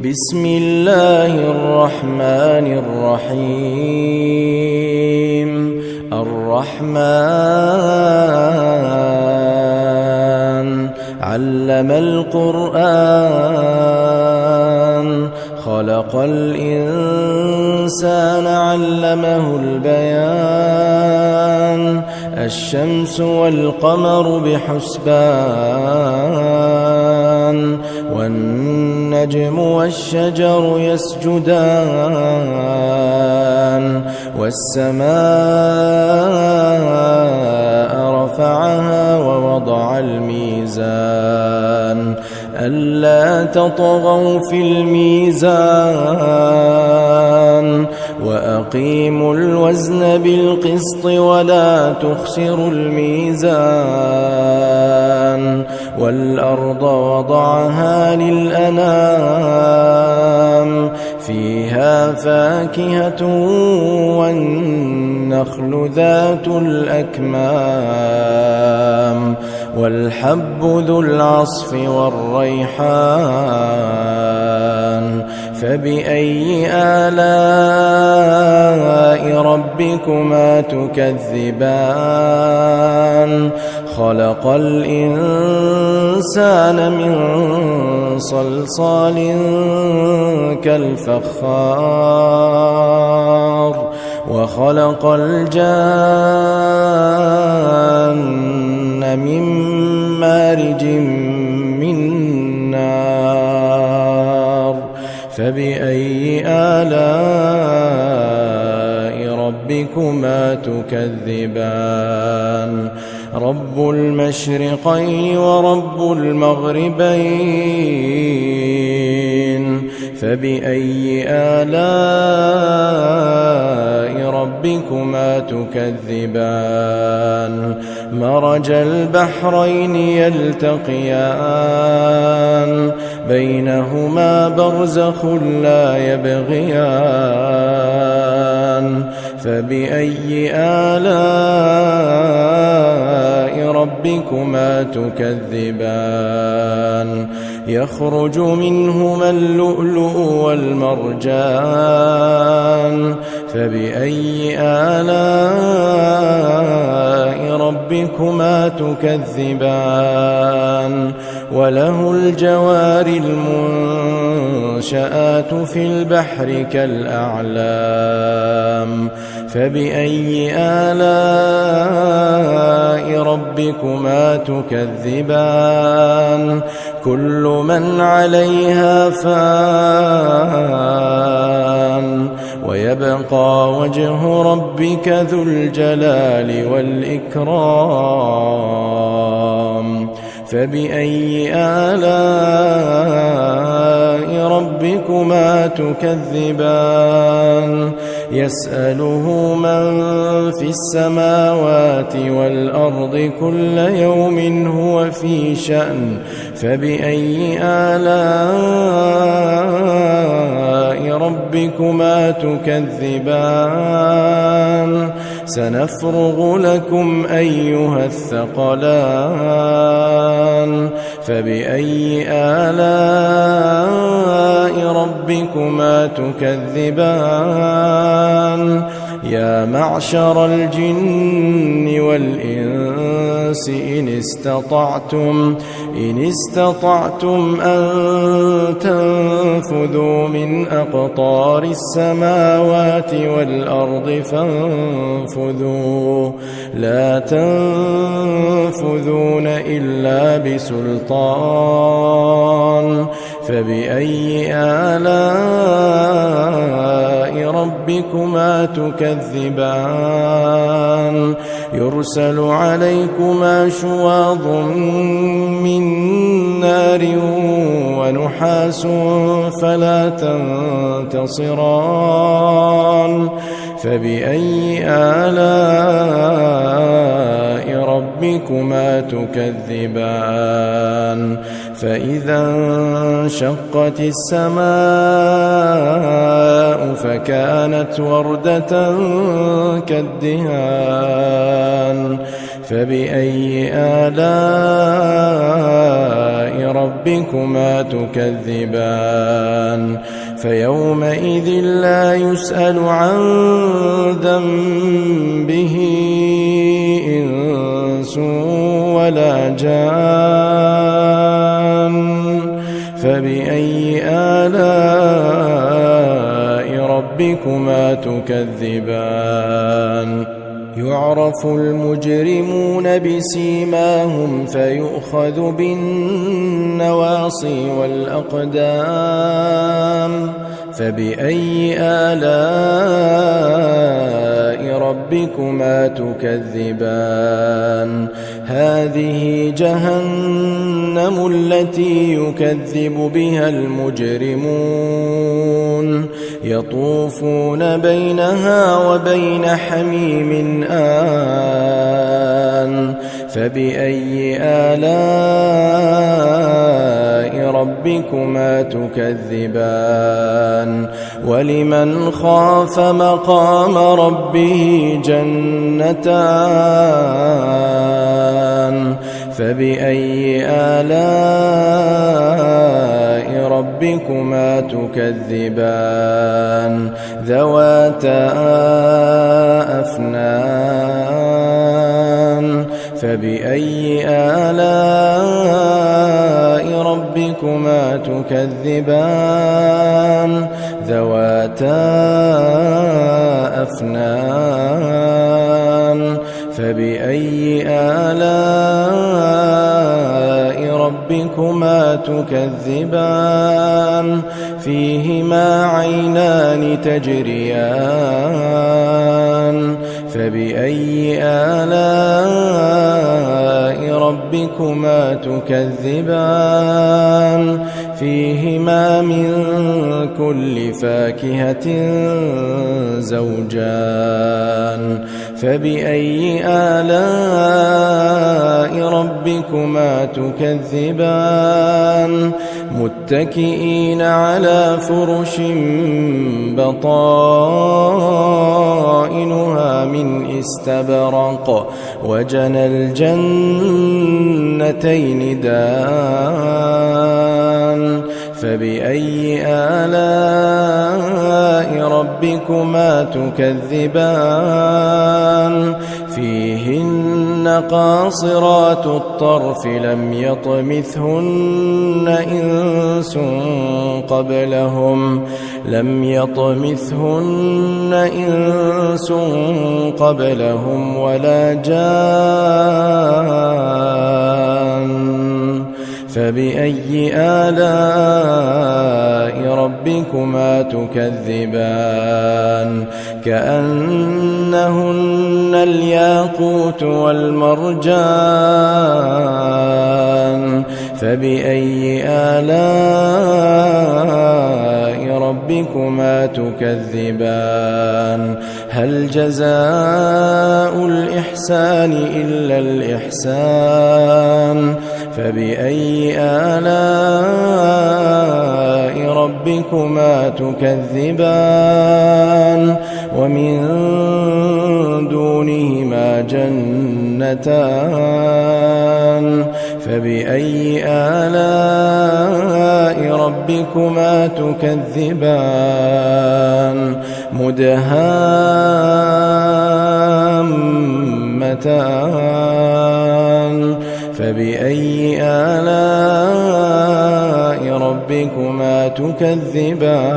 بسم الله الرحمن الرحيم. الرحمن علم القرآن، خلق الإنسان علمه البيان. الشمس والقمر بحسبان، والنجم والشجر يسجدان. والسماء رفعها ووضع الميزان، ألا تطغوا في الميزان. وأقيموا الوزن بالقسط ولا تخسروا الميزان. والأرض وضعها للأنام، فيها فاكهة والنخل ذات الأكمام، والحب ذو العصف والريحان. فبأي آلاء ربكما تكذبان؟ خلق الإنسان من صلصال كالفخار، وخلق الجان من مارج من نار. فبأي آلاء ربكما تكذبان؟ رب المشرقين ورب المغربين. فبأي آلاء ربكما تكذبان؟ مرج البحرين يلتقيان، بينهما برزخ لا يبغيان. فبأي آلاء ربكما تكذبان؟ يخرج منهما اللؤلؤ والمرجان. فبأي آلاء ربكما تكذبان؟ وله الجوار المنشآت في البحر كالأعلام. فبأي آلاء ربكما تكذبان؟ كل من عليها فان، ويبقى وجه ربك ذو الجلال والإكرام. فبأي آلاء ربكما تكذبان؟ يسأله من في السماوات والأرض كل يوم هو في شأن. فبأي آلاء ربكما تكذبان؟ سنفرغ لكم أيها الثقلان. فبأي آلاء ربكما تكذبان؟ يا معشر الجن والإنس إن استطعتم أن تنفذوا من أقطار السماوات والأرض فانفذوا، لا تنفذون إلا بسلطان. فبأي آلاء ربكما تكذبان؟ يرسل عليكما شواظ من نار ونحاس فلا تنتصران. فبأي آلاء ربكما تكذبان؟ فإذا انشقت السماء فكانت وردة كالدهان. فبأي آلاء ربكما تكذبان فيومئذ لا يسأل عن ذنبه إنس ولا جان فبأي آلاء ربكما تكذبان يعرف المجرمون بسيماهم فيؤخذ بالنواصي والأقدام فبأي آلاء ربكما تكذبان هذه جهنم التي يكذب بها المجرمون يطوفون بينها وبين حميم آن فبأي آلاء ربكما تكذبان ولمن خاف مقام ربه جنتان فبأي آلاء ربكما تكذبان ذواتا أفنان فبأي آلاء ربكما تكذبان ذواتا أفنان فبأي آلاء ربكما تكذبان فيهما عينان تجريان فبأي آلاء ربكما تكذبان فيهما من كل فاكهة زوجان فبأي آلاء ربكما تكذبان متكئين على فرش بطائنها من استبرق وجنى الجنتين دان فبأي آلاء ربكما تكذبان فيهن قاصرات الطرف لم يطمثهن إنس قبلهم ولا جان فبأي آلاء ربكما تكذبان كأنهن الياقوت والمرجان فبأي آلاء ربكما تكذبان هل جزاء الإحسان إلا الإحسان فبأي آلاء ربكما تكذبان ومن دونهما جنتان فبأي آلاء ربكما تكذبان مدهامتان فبأي آلاء ربكما تكذبان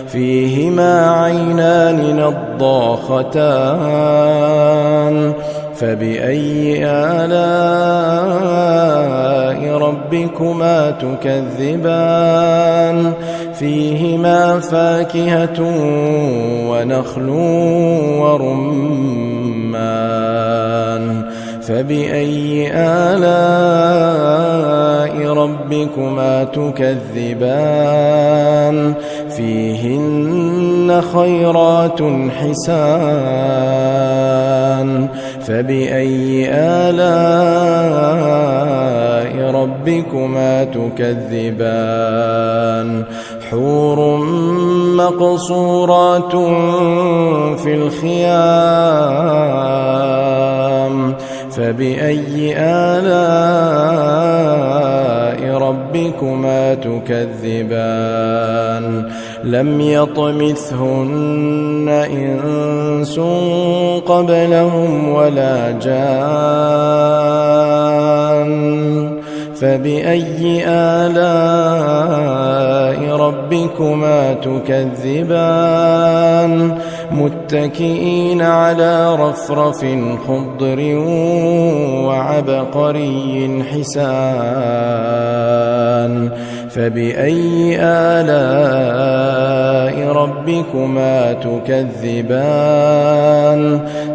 فيهما عينان نضاختان فبأي آلاء ربكما تكذبان فيهما فاكهة ونخل ورمان فبأي آلاء ربكما تكذبان فيهن خيرات حسان فبأي آلاء ربكما تكذبان حور مقصورات في الخيام فبأي آلاء ربكما تكذبان لم يطمثهن إنس قبلهم ولا جان فبأي آلاء ربكما تكذبان متكئين على رفرف خضر وعبقري حسان فبأي آلاء ربكما تكذبان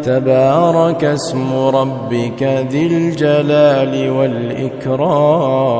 تبارك اسم ربك ذي الجلال والإكرام